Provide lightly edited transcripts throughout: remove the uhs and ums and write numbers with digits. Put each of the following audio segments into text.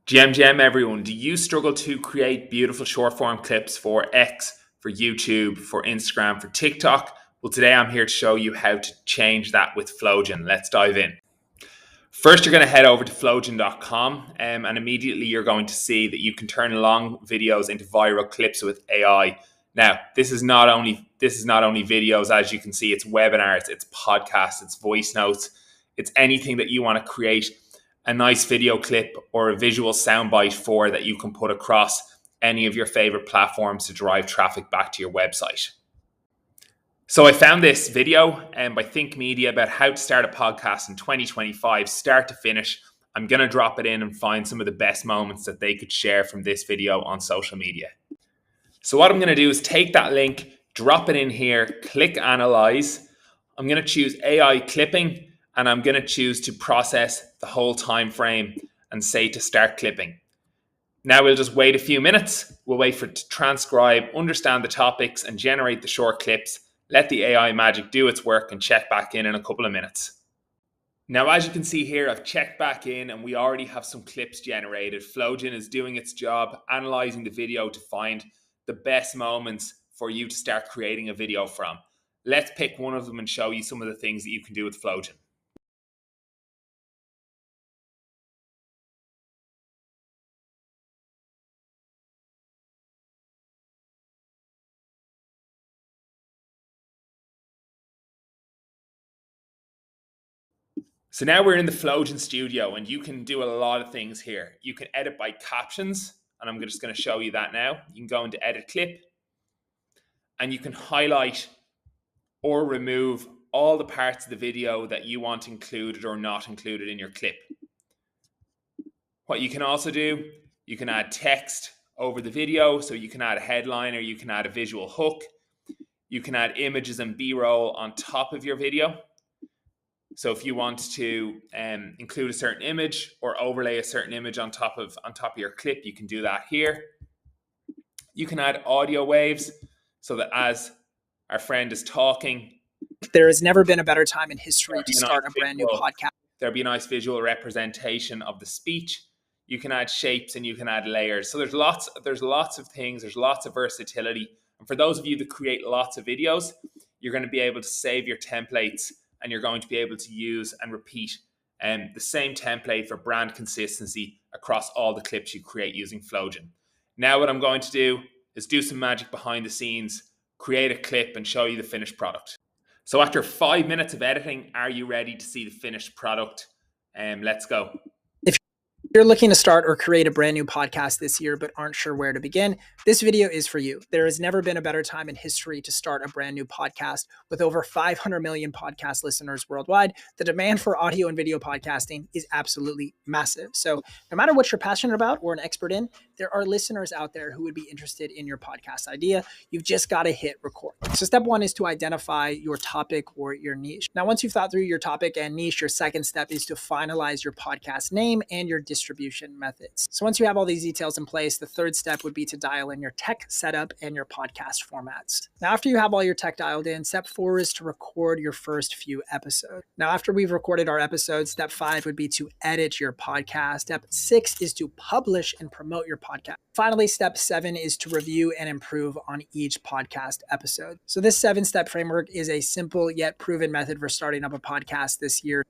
GM everyone, do you struggle to create beautiful short form clips for X, for YouTube, for Instagram, for TikTok? Well, today I'm here to show you how to change that with Flowjin. Let's dive in. First, you're going to head over to flowjin.com and immediately you're going to see that you can turn long videos into viral clips with AI. Now, this is not only videos, as you can see, it's webinars, it's podcasts, it's voice notes, it's anything that you want to create a nice video clip or a visual soundbite for that you can put across any of your favorite platforms to drive traffic back to your website. So I found this video by Think Media about how to start a podcast in 2025, start to finish. I'm going to drop it in and find some of the best moments that they could share from this video on social media. So what I'm going to do is take that link, drop it in here, click Analyze. I'm going to choose AI clipping and I'm going to choose to process the whole time frame and say to start clipping. Now we'll just wait a few minutes. We'll wait for it to transcribe, understand the topics and generate the short clips. Let the AI magic do its work and check back in a couple of minutes. Now, as you can see here, I've checked back in and we already have some clips generated. Flowjin is doing its job, analyzing the video to find the best moments for you to start creating a video from. Let's pick one of them and show you some of the things that you can do with Flowjin. So now we're in the Flowjin studio and you can do a lot of things here. You can edit by captions and I'm just going to show you that now. You can go into edit clip and you can highlight or remove all the parts of the video that you want included or not included in your clip. What you can also do, you can add text over the video. So you can add a headline or you can add a visual hook. You can add images and B-roll on top of your video. So if you want to include a certain image or overlay a certain image on top of your clip, you can do that here. You can add audio waves so that as our friend is talking, there has never been a better time in history to start a brand new podcast. There'll be a nice visual representation of the speech. You can add shapes and you can add layers. So there's lots of things. There's lots of versatility. And for those of you that create lots of videos, you're going to be able to save your templates and you're going to be able to use and repeat the same template for brand consistency across all the clips you create using Flowjin. Now what I'm going to do is do some magic behind the scenes, create a clip and show you the finished product. So after 5 minutes of editing, are you ready to see the finished product? Let's go. If you're looking to start or create a brand new podcast this year but aren't sure where to begin, this video is for you. There has never been a better time in history to start a brand new podcast. With over 500 million podcast listeners worldwide, the demand for audio and video podcasting is absolutely massive. So no matter what you're passionate about or an expert in, there are listeners out there who would be interested in your podcast idea. You've just got to hit record. So step one is to identify your topic or your niche. Now, once you've thought through your topic and niche, your second step is to finalize your podcast name and your distribution methods. So once you have all these details in place, the third step would be to dial in your tech setup and your podcast formats. Now, after you have all your tech dialed in, step 4 is to record your first few episodes. Now, after we've recorded our episodes, step 5 would be to edit your podcast. Step 6 is to publish and promote your podcast. Finally, step 7 is to review and improve on each podcast episode. So this 7-step framework is a simple yet proven method for starting up a podcast this year.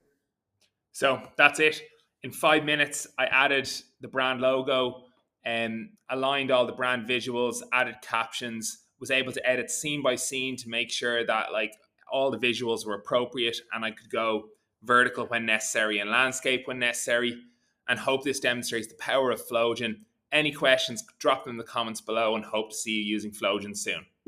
So that's it. In 5 minutes, I added the brand logo and aligned all the brand visuals, added captions, was able to edit scene by scene to make sure that all the visuals were appropriate and I could go vertical when necessary and landscape when necessary, and hope this demonstrates the power of Flowjin. Any questions, drop them in the comments below and hope to see you using Flowjin soon.